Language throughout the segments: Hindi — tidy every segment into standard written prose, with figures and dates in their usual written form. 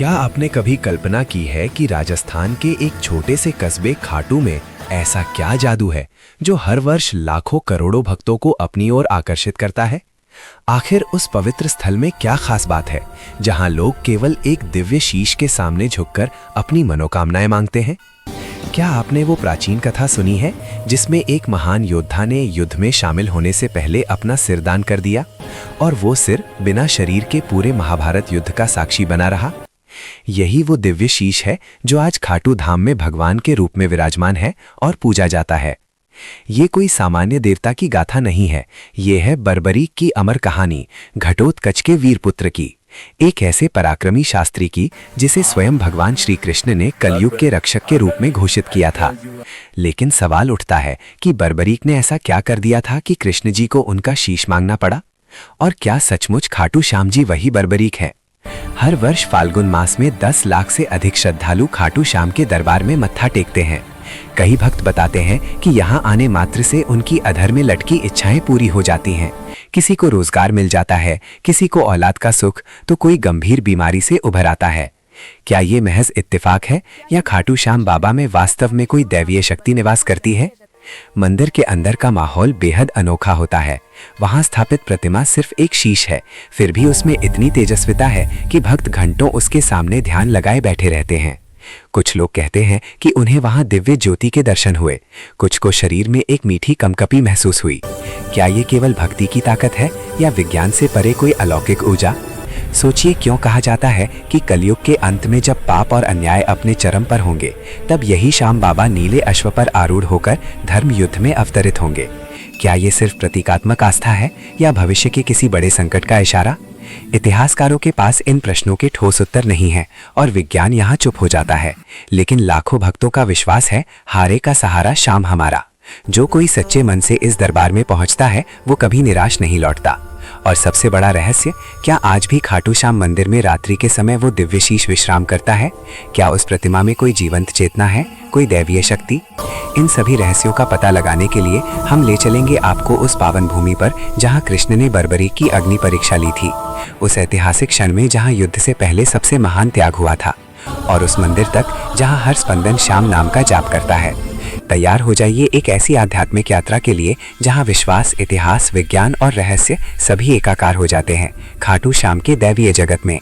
क्या आपने कभी कल्पना की है कि राजस्थान के एक छोटे से कस्बे खाटू में ऐसा क्या जादू है जो हर वर्ष लाखों करोड़ों भक्तों को अपनी ओर आकर्षित करता है? आखिर उस पवित्र स्थल में क्या खास बात है जहां लोग केवल एक दिव्य शीश के सामने झुककर अपनी मनोकामनाएं मांगते हैं? क्या आपने वो प्राचीन कथा सुनी है जिसमें एक महान योद्धा ने युद्ध में शामिल होने से पहले अपना सिर दान कर दिया और वो सिर बिना शरीर के पूरे महाभारत युद्ध का साक्षी बना रहा? यही वो दिव्य शीश है जो आज खाटू धाम में भगवान के रूप में विराजमान है और पूजा जाता है। ये कोई सामान्य देवता की गाथा नहीं है, ये है बर्बरीक की अमर कहानी, घटोत्कच के वीरपुत्र की, एक ऐसे पराक्रमी शास्त्री की जिसे स्वयं भगवान श्री कृष्ण ने कलयुग के रक्षक के रूप में घोषित किया था। लेकिन सवाल उठता है कि बर्बरीक ने ऐसा क्या कर दिया था कि कृष्ण जी को उनका शीश मांगना पड़ा? और क्या सचमुच खाटू श्याम जी वही बर्बरीक है? हर वर्ष फाल्गुन मास में 10 लाख से अधिक श्रद्धालु खाटू श्याम के दरबार में मत्था टेकते हैं। कई भक्त बताते हैं कि यहाँ आने मात्र से उनकी अधर में लटकी इच्छाएं पूरी हो जाती हैं। किसी को रोजगार मिल जाता है, किसी को औलाद का सुख, तो कोई गंभीर बीमारी से उभर आता है। क्या ये महज इत्तेफाक है या खाटू श्याम बाबा में वास्तव में कोई दैवीय शक्ति निवास करती है? मंदिर के अंदर का माहौल बेहद अनोखा होता है। वहां स्थापित प्रतिमा सिर्फ एक शीश है, फिर भी उसमें इतनी तेजस्विता है कि भक्त घंटों उसके सामने ध्यान लगाए बैठे रहते हैं। कुछ लोग कहते हैं कि उन्हें वहां दिव्य ज्योति के दर्शन हुए, कुछ को शरीर में एक मीठी कंपकपी महसूस हुई। क्या ये केवल भक्ति की ताकत है या विज्ञान से परे कोई अलौकिक ऊर्जा? सोचिए, क्यों कहा जाता है कि कलयुग के अंत में जब पाप और अन्याय अपने चरम पर होंगे, तब यही श्याम बाबा नीले अश्व पर आरूढ़ होकर धर्म युद्ध में अवतरित होंगे। क्या ये सिर्फ प्रतीकात्मक आस्था है या भविष्य के किसी बड़े संकट का इशारा? इतिहासकारों के पास इन प्रश्नों के ठोस उत्तर नहीं है और विज्ञान यहाँ चुप हो जाता है। लेकिन लाखों भक्तों का विश्वास है, हारे का सहारा श्याम हमारा। जो कोई सच्चे मन से इस दरबार में पहुंचता है वो कभी निराश नहीं लौटता। और सबसे बड़ा रहस्य, क्या आज भी खाटू श्याम मंदिर में रात्रि के समय वो दिव्य शीश विश्राम करता है? क्या उस प्रतिमा में कोई जीवंत चेतना है, कोई दैवीय शक्ति? इन सभी रहस्यों का पता लगाने के लिए हम ले चलेंगे आपको उस पावन भूमि पर जहां कृष्ण ने बर्बरीक की अग्नि परीक्षा ली थी, उस ऐतिहासिक क्षण में जहां युद्ध से पहले सबसे महान त्याग हुआ था, और उस मंदिर तक जहां हर स्पंदन श्याम नाम का जाप करता है। तैयार हो जाइए एक ऐसी आध्यात्मिक यात्रा के लिए जहां विश्वास, इतिहास, विज्ञान और रहस्य सभी एकाकार हो जाते हैं खाटू श्याम के दैवीय जगत में।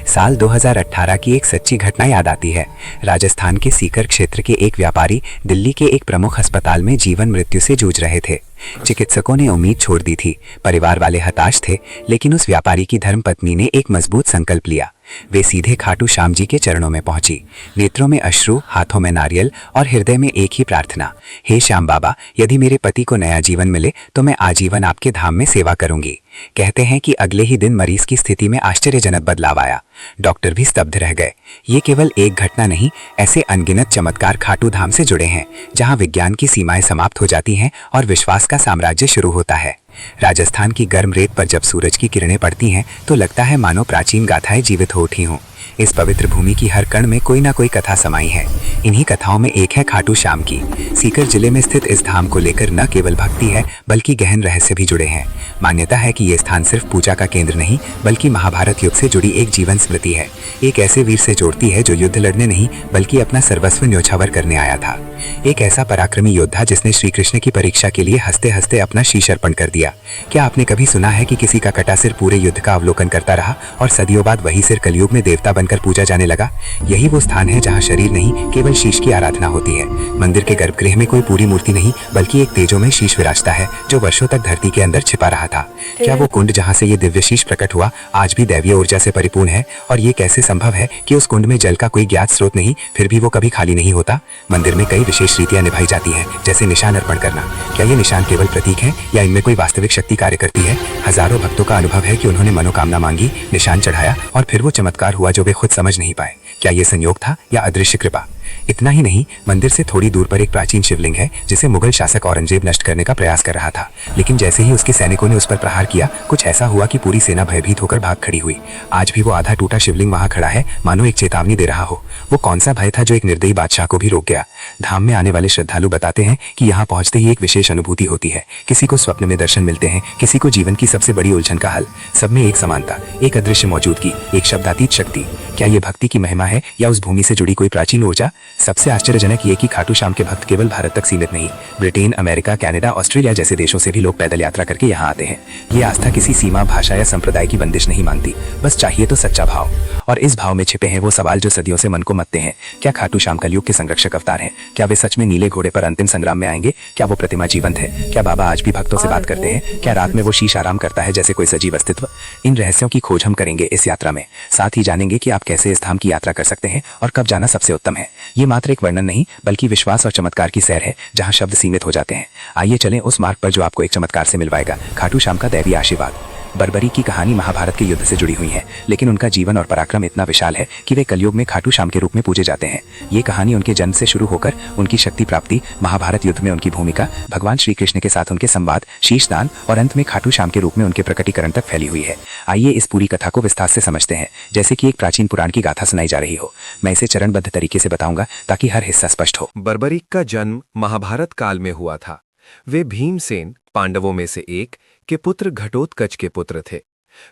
साल 2018 की एक सच्ची घटना याद आती है। राजस्थान के सीकर क्षेत्र के एक व्यापारी दिल्ली के एक प्रमुख अस्पताल में जीवन मृत्यु से जूझ रहे थे। चिकित्सकों ने उम्मीद छोड़ दी थी, परिवार वाले हताश थे, लेकिन उस व्यापारी की धर्मपत्नी ने एक मजबूत संकल्प लिया। वे सीधे खाटू श्याम जी के चरणों में पहुंची, नेत्रों में अश्रु, हाथों में नारियल और हृदय में एक ही प्रार्थना, हे श्याम बाबा, यदि मेरे पति को नया जीवन मिले तो मैं आजीवन आपके धाम में सेवा करूंगी। कहते हैं कि अगले ही दिन मरीज की स्थिति में आश्चर्यजनक बदलाव आया। डॉक्टर भी स्तब्ध रह गए। ये केवल एक घटना नहीं, ऐसे अनगिनत चमत्कार खाटू धाम से जुड़े हैं जहां विज्ञान की सीमाएं समाप्त हो जाती हैं और विश्वास का साम्राज्य शुरू होता है। राजस्थान की गर्म रेत पर जब सूरज की किरणें पड़ती हैं तो लगता है मानो प्राचीन गाथाएं जीवित हो उठी हों। इस पवित्र भूमि की हर कण में कोई ना कोई कथा समाई है। इन्हीं कथाओं में एक है खाटू श्याम की। सीकर जिले में स्थित इस धाम को लेकर न केवल भक्ति है बल्कि गहन रहस्य भी जुड़े हैं। मान्यता है कि ये स्थान सिर्फ पूजा का केंद्र नहीं बल्कि महाभारत युग से जुड़ी एक जीवन स्मृति है। एक ऐसे वीर से जोड़ती है जो युद्ध लड़ने नहीं बल्कि अपना सर्वस्व न्योछावर करने आया था। एक ऐसा पराक्रमी योद्धा जिसने श्री कृष्ण की परीक्षा के लिए हंसते हंसते अपना शीश अर्पण कर दिया। क्या आपने कभी सुना है कि किसी का कटा सिर पूरे युद्ध का अवलोकन करता रहा और सदियों बाद वही सिर कलयुग में देवता बनकर पूजा जाने लगा? यही वो स्थान है जहां शरीर नहीं, केवल शीश की आराधना होती है। मंदिर के गर्भगृह में कोई पूरी मूर्ति नहीं बल्कि एक तेजोमय शीश विराजता है जो वर्षों तक धरती के अंदर छिपा रहा था। क्या वो कुंड जहां से ये दिव्य शीश प्रकट हुआ आज भी दैवीय ऊर्जा से परिपूर्ण है? और ये कैसे संभव है कि उस कुंड में जल का कोई ज्ञात स्रोत नहीं, फिर भी वो कभी खाली नहीं होता? मंदिर में कई विशेष रीतियां निभाई जाती हैं, जैसे निशान अर्पण करना। क्या ये निशान केवल प्रतीक है या इनमें कोई वास्तविक शक्ति कार्य करती है? हजारों भक्तों का अनुभव है कि उन्होंने मनोकामना मांगी, निशान चढ़ाया और फिर वो चमत्कार हुआ जो वे खुद समझ नहीं पाए। क्या ये संयोग था या अदृश्य कृपा? इतना ही नहीं, मंदिर से थोड़ी दूर पर एक प्राचीन शिवलिंग है जिसे मुगल शासक औरंगजेब नष्ट करने का प्रयास कर रहा था। लेकिन जैसे ही उसके सैनिकों ने उस पर प्रहार किया, कुछ ऐसा हुआ कि पूरी सेना भयभीत होकर भाग खड़ी हुई। आज भी वो आधा टूटा शिवलिंग वहां खड़ा है, मानो एक चेतावनी दे रहा हो। वो कौन सा भय था जो एक निर्दयी बादशाह को भी रोक गया? धाम में आने वाले श्रद्धालु बताते हैं कि यहाँ पहुंचते ही एक विशेष अनुभूति होती है। किसी को स्वप्न में दर्शन मिलते हैं, किसी को जीवन की सबसे बड़ी उलझन का हल। सब में एक समानता, एक अदृश्य मौजूदगी, एक शब्दातीत शक्ति। क्या ये भक्ति की महिमा है या उस भूमि से जुड़ी कोई प्राचीन ऊर्जा? सबसे आश्चर्यजनक ये कि खाटू श्याम के भक्त केवल भारत तक सीमित नहीं, ब्रिटेन, अमेरिका, कनाडा, ऑस्ट्रेलिया जैसे देशों से भी लोग पैदल यात्रा करके यहाँ आते हैं। ये आस्था किसी सीमा, भाषा या संप्रदाय की बंदिश नहीं मानती, बस चाहिए तो सच्चा भाव। और इस भाव में छिपे हैं वो सवाल जो सदियों से मन को मत्ते हैं। क्या खाटू श्याम कलयुग के संरक्षक अवतार हैं? क्या वे सच में नीले घोड़े पर अंतिम संग्राम में आएंगे? क्या वो प्रतिमा जीवंत है? क्या बाबा आज भी भक्तों से बात करते हैं? क्या रात में वो शीश आराम करता है जैसे कोई सजीव अस्तित्व? इन रहस्यों की खोज हम करेंगे इस यात्रा में। साथ ही जानेंगे कि आप कैसे इस धाम की यात्रा कर सकते हैं और कब जाना सबसे उत्तम है। ये मात्र एक वर्णन नहीं, बल्कि विश्वास और चमत्कार की सैर है जहां शब्द सीमित हो जाते हैं। आइए चलें उस मार्ग पर जो आपको एक चमत्कार से मिलवाएगा, खाटू श्याम का दैवीय आशीर्वाद। बर्बरी की कहानी महाभारत के युद्ध से जुड़ी हुई है, लेकिन उनका जीवन और पराक्रम इतना विशाल है कि वे कलयुग में खाटू श्याम के रूप में पूजे जाते हैं। ये कहानी उनके जन्म से शुरू होकर उनकी शक्ति प्राप्ति, महाभारत युद्ध में उनकी भूमिका, भगवान श्री कृष्ण के साथ उनके संवाद, शीशदान और अंत में खाटू श्याम के रूप में उनके प्रकटीकरण तक फैली हुई है। आइए इस पूरी कथा को विस्तार से समझते हैं, जैसे कि एक प्राचीन पुराण की गाथा सुनाई जा रही हो। मैं इसे चरणबद्ध तरीके से बताऊंगा ताकि हर हिस्सा स्पष्ट हो। बर्बरीक का जन्म महाभारत काल में हुआ था। वे भीमसेन, पांडवों में से एक, के पुत्र घटोत्कच के पुत्र थे।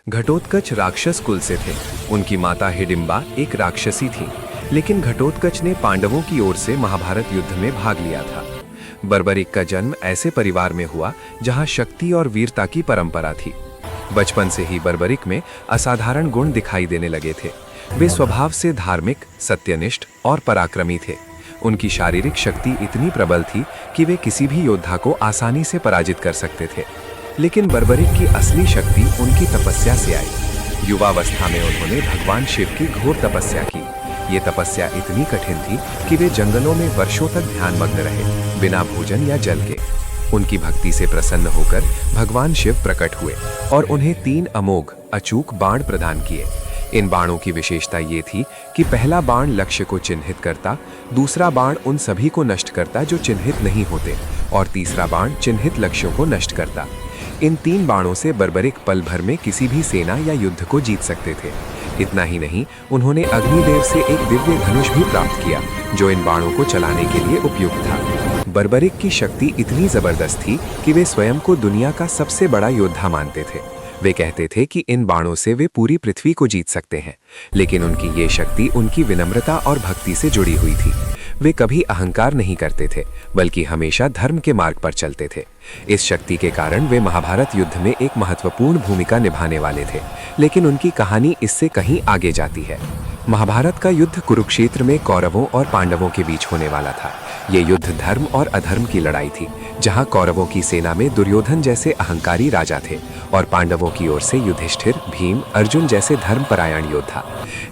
घटोत्कच राक्षस कुल से थे। उनकी माता हिडिंबा एक राक्षसी थी, लेकिन घटोत्कच ने पांडवों की ओर से महाभारत युद्ध में भाग लिया था। बर्बरीक का जन्म ऐसे परिवार में हुआ जहां शक्ति और वीरता की परंपरा थी। बचपन से ही बर्बरीक में असाधारण गुण दिखाई देने लगे थे। वे स्वभाव से धार्मिक, सत्यनिष्ठ और पराक्रमी थे। उनकी शारीरिक शक्ति इतनी प्रबल थी कि वे किसी भी योद्धा को आसानी से पराजित कर सकते थे। लेकिन बर्बरीक की असली शक्ति उनकी तपस्या से आई। युवावस्था में उन्होंने भगवान शिव की घोर तपस्या की। ये तपस्या इतनी कठिन थी कि वे जंगलों में वर्षों तक ध्यानमग्न रहे, बिना भोजन या जल के। उनकी भक्ति से प्रसन्न होकर भगवान शिव प्रकट हुए और उन्हें 3 अमोघ, अचूक बाण प्रदान किए। इन बाणों की विशेषता ये थी कि पहला बाण लक्ष्य को चिन्हित करता, दूसरा बाण उन सभी को नष्ट करता जो चिन्हित नहीं होते, और तीसरा बाण चिन्हित लक्ष्यों को नष्ट करता। इन 3 बाणों से बर्बरीक पल भर में किसी भी सेना या युद्ध को जीत सकते थे। इतना ही नहीं, उन्होंने अग्निदेव से एक दिव्य धनुष भी प्राप्त किया जो इन बाणों को चलाने के लिए उपयुक्त था। बर्बरीक की शक्ति इतनी जबरदस्त थी कि वे स्वयं को दुनिया का सबसे बड़ा योद्धा मानते थे। वे कहते थे कि इन बाणों से वे पूरी पृथ्वी को जीत सकते हैं। लेकिन उनकी ये शक्ति उनकी विनम्रता और भक्ति से जुड़ी हुई थी। वे कभी अहंकार नहीं करते थे, बल्कि हमेशा धर्म के मार्ग पर चलते थे। इस शक्ति के कारण वे महाभारत युद्ध में एक महत्वपूर्ण भूमिका निभाने वाले थे। लेकिन उनकी कहानी इससे कहीं आगे जाती है। महाभारत का युद्ध कुरुक्षेत्र में कौरवों और पांडवों के बीच होने वाला था। ये युद्ध धर्म और अधर्म की लड़ाई थी, जहां कौरवों की सेना में दुर्योधन जैसे अहंकारी राजा थे और पांडवों की ओर से युधिष्ठिर, भीम, अर्जुन जैसे धर्मपरायण योद्धा।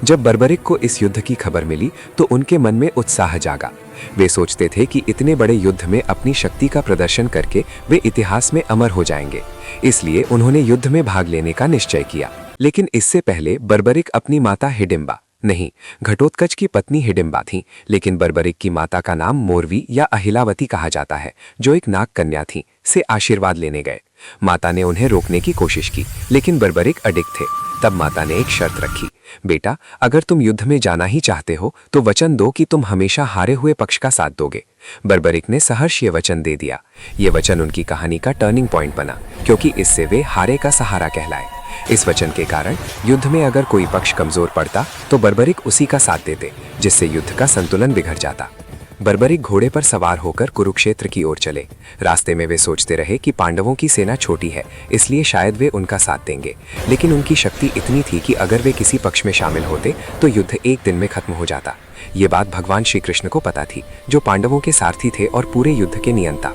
जब बर्बरीक को इस युद्ध की खबर मिली तो उनके मन में उत्साह जागा। वे सोचते थे कि इतने बड़े युद्ध में अपनी शक्ति का प्रदर्शन करके वे इतिहास में अमर हो जाएंगे। इसलिए उन्होंने युद्ध में भाग लेने का निश्चय किया। लेकिन इससे पहले बर्बरीक अपनी माता हिडिंबा, नहीं, घटोत्कच की पत्नी हिडिंबा थी, लेकिन बर्बरीक की माता का नाम मोरवी या अहिलावती कहा जाता है, जो एक नाग कन्या थी, से आशीर्वाद लेने गए। माता ने उन्हें रोकने की कोशिश की, लेकिन बर्बरीक अडिग थे। तब माता ने एक शर्त रखी, बेटा, अगर तुम युद्ध में जाना ही चाहते हो तो वचन दो कि तुम हमेशा हारे हुए पक्ष का साथ दोगे। बर्बरीक ने सहर्ष ये वचन दे दिया। ये वचन उनकी कहानी का टर्निंग पॉइंट बना, क्योंकि इससे वे हारे का सहारा कहलाए। इस वचन के कारण युद्ध में अगर कोई पक्ष कमजोर पड़ता तो बर्बरीक उसी का साथ देते, जिससे युद्ध का संतुलन बिगड़ जाता। बर्बरीक घोड़े पर सवार होकर कुरुक्षेत्र की ओर चले। रास्ते में वे सोचते रहे कि पांडवों की सेना छोटी है, इसलिए शायद वे उनका साथ देंगे। लेकिन उनकी शक्ति इतनी थी कि अगर वे किसी पक्ष में शामिल होते तो युद्ध एक दिन में खत्म हो जाता। ये बात भगवान श्री कृष्ण को पता थी, जो पांडवों के सारथी थे और पूरे युद्ध के नियंता।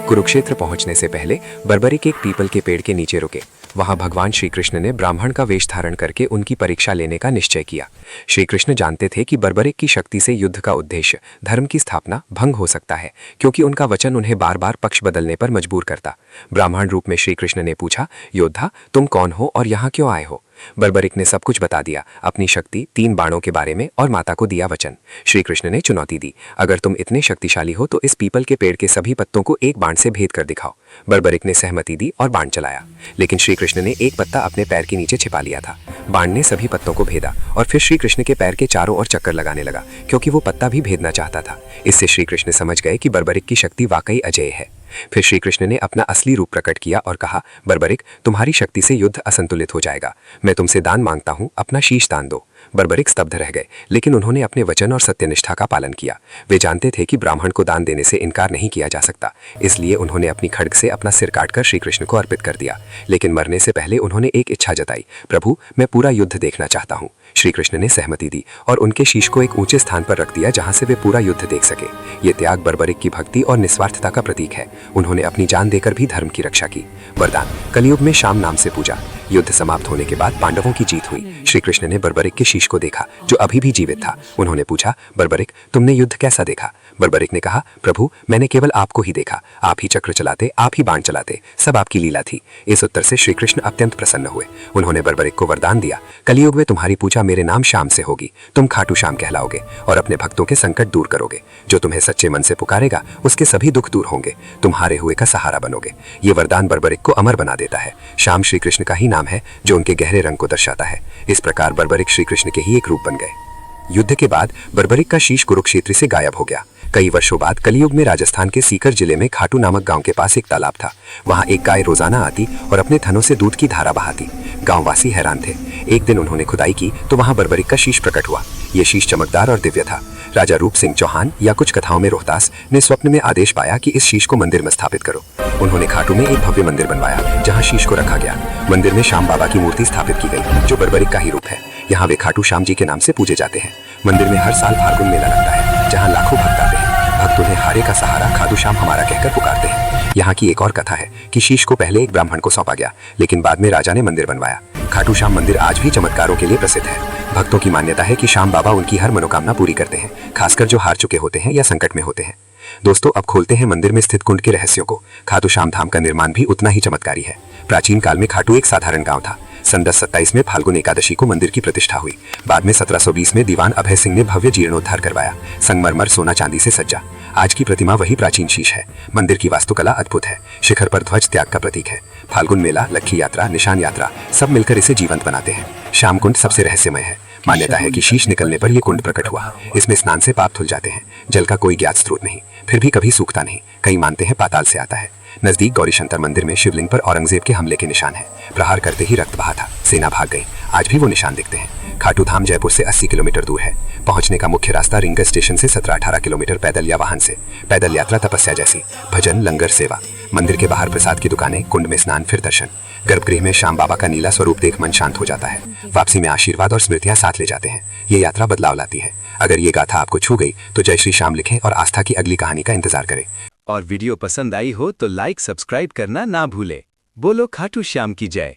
कुरुक्षेत्र पहुंचने से पहले बर्बरीक एक पीपल के पेड़ के नीचे रुके। वहां भगवान श्री कृष्ण ने ब्राह्मण का वेश धारण करके उनकी परीक्षा लेने का निश्चय किया। श्री कृष्ण जानते थे कि बर्बरीक की शक्ति से युद्ध का उद्देश्य, धर्म की स्थापना, भंग हो सकता है, क्योंकि उनका वचन उन्हें बार बार पक्ष बदलने पर मजबूर करता। ब्राह्मण रूप में श्री कृष्ण ने पूछा, योद्धा, तुम कौन हो और यहाँ क्यों आए हो? बर्बरिक ने सब कुछ बता दिया, अपनी शक्ति, 3 बाणों के बारे में और माता को दिया वचन। श्री कृष्ण ने चुनौती दी, अगर तुम इतने शक्तिशाली हो तो इस पीपल के पेड़ के सभी पत्तों को एक बाण से भेद कर दिखाओ। बर्बरिक ने सहमति दी और बाण चलाया, लेकिन श्री कृष्ण ने एक पत्ता अपने पैर के नीचे छिपा लिया था। बाण ने सभी पत्तों को भेदा और फिर श्री कृष्ण के पैर के चारों ओर चक्कर लगाने लगा, क्योंकि वो पत्ता भी भेदना चाहता था। इससे श्री कृष्ण समझ गए कि बर्बरिक की शक्ति वाकई अजेय है। फिर श्री कृष्ण ने अपना असली रूप प्रकट किया और कहा, बर्बरिक, तुम्हारी शक्ति से युद्ध असंतुलित हो जाएगा। मैं तुमसे दान मांगता हूं, अपना शीश दान दो। बर्बरिक स्तब्ध रह गए, लेकिन उन्होंने अपने वचन और सत्यनिष्ठा का पालन किया। वे जानते थे कि ब्राह्मण को दान देने से इनकार नहीं किया जा सकता, इसलिए उन्होंने अपनी खड्ग से अपना सिर काटकर श्री कृष्ण को अर्पित कर दिया। लेकिन मरने से पहले उन्होंने एक इच्छा जताई, प्रभु, मैं पूरा युद्ध देखना चाहता हूँ। श्री कृष्ण ने सहमति दी और उनके शीश को एक ऊंचे स्थान पर रख दिया, जहां से वे पूरा युद्ध देख सके। ये त्याग बर्बरिक की भक्ति और निस्वार्थता का प्रतीक है। उन्होंने अपनी जान देकर भी धर्म की रक्षा की। वरदान, कलयुग में शाम नाम से पूजा। युद्ध समाप्त होने के बाद पांडवों की जीत हुई। श्री कृष्ण ने बर्बरिक के शीश को देखा, जो अभी भी जीवित था। उन्होंने पूछा, बर्बरिक, तुमने युद्ध कैसा देखा? बर्बरिक ने कहा, प्रभु, मैंने केवल आपको ही देखा। आप ही चक्र चलाते, आप ही बाण चलाते, सब आपकी लीला थी। इस उत्तर से श्री कृष्ण अत्यंत प्रसन्न हुए। उन्होंने बर्बरिक को वरदान दिया, कलयुग में तुम्हारी पूजा मेरे नाम श्याम से होगी। तुम खाटू श्याम कहलाओगे और अपने भक्तों के संकट दूर करोगे। जो तुम्हें सच्चे मन से पुकारेगा, उसके सभी दुख दूर होंगे। तुम हारे हुए का सहारा बनोगे। ये वरदान बर्बरिक को अमर बना देता है। श्याम श्री कृष्ण का ही नाम है, जो उनके गहरे रंग को दर्शाता है। इस प्रकार बर्बरिक श्री कृष्ण के ही एक रूप बन गए। युद्ध के बाद बर्बरिक का शीश कुरुक्षेत्र से गायब हो गया। कई वर्षों बाद कलयुग में राजस्थान के सीकर जिले में खाटू नामक गांव के पास एक तालाब था। वहां एक गाय रोजाना आती और अपने थनों से दूध की धारा बहाती। गांववासी हैरान थे। एक दिन उन्होंने खुदाई की तो वहां बर्बरिक का शीश प्रकट हुआ। यह शीश चमकदार और दिव्य था। राजा रूप सिंह चौहान या कुछ कथाओं में रोहतास ने स्वप्न में आदेश पाया कि इस शीश को मंदिर में स्थापित करो। उन्होंने खाटू में एक भव्य मंदिर बनवाया, जहां शीश को रखा गया। मंदिर में श्याम बाबा की मूर्ति स्थापित की गई, जो बर्बरिक का ही रूप है। यहाँ वे खाटू श्याम जी के नाम से पूजे जाते हैं। मंदिर में हर साल फाल्गुन मेला लगता है, जहाँ लाखों भक्त आते हैं। भक्त उन्हें हारे का सहारा खाटू श्याम हमारा कहकर पुकारते हैं। यहाँ की एक और कथा है कि शीश को पहले एक ब्राह्मण को सौंपा गया, लेकिन बाद में राजा ने मंदिर बनवाया। खाटू श्याम मंदिर आज भी चमत्कारों के लिए प्रसिद्ध है। भक्तों की मान्यता है कि श्याम बाबा उनकी हर मनोकामना पूरी करते हैं, खासकर जो हार चुके होते हैं या संकट में होते हैं। दोस्तों, अब खोलते हैं मंदिर में स्थित कुंड के रहस्यों को। खाटू श्याम धाम का निर्माण भी उतना ही चमत्कारी है। प्राचीन काल में खाटू एक साधारण गांव था। सन 1027 में फाल्गुन एकादशी को मंदिर की प्रतिष्ठा हुई। बाद में 1720 में दीवान अभय सिंह ने भव्य जीर्णोद्धार करवाया। संगमरमर, सोना चांदी से सज्जा। आज की प्रतिमा वही प्राचीन शीश है। मंदिर की वास्तुकला अद्भुत है। शिखर पर ध्वज त्याग का प्रतीक है। फाल्गुन मेला, लक्खी यात्रा, निशान यात्रा सब मिलकर इसे जीवंत बनाते हैं। श्याम कुंड सबसे रहस्यमय है। मान्यता है कि शीश निकलने पर यह कुंड प्रकट हुआ। इसमें स्नान से पाप धुल जाते हैं। जल का कोई ज्ञात स्रोत नहीं, फिर भी कभी सूखता नहीं। कई मानते हैं पाताल से आता है। नजदीक गौरीशंकर मंदिर में शिवलिंग पर औरंगजेब के हमले के निशान है। प्रहार करते ही रक्त बहा था, सेना भाग गई। आज भी वो निशान दिखते हैं। खाटू धाम जयपुर से 80 किलोमीटर दूर है। पहुंचने का मुख्य रास्ता रिंगर स्टेशन से 17-18 किलोमीटर पैदल या वाहन से। पैदल यात्रा तपस्या जैसी। भजन, लंगर, सेवा। मंदिर के बाहर प्रसाद की दुकानें, कुंड में स्नान, फिर दर्शन। गर्भगृह में श्याम बाबा का नीला स्वरूप देख मन शांत हो जाता है। वापसी में आशीर्वाद और स्मृतियां साथ ले जाते हैं। ये यात्रा बदलाव लाती है। अगर ये गाथा आपको छू गई तो जय श्री श्याम लिखें और आस्था की अगली कहानी का इंतजार करें। और वीडियो पसंद आई हो तो लाइक, सब्सक्राइब करना ना भूले। बोलो खाटू श्याम की जय।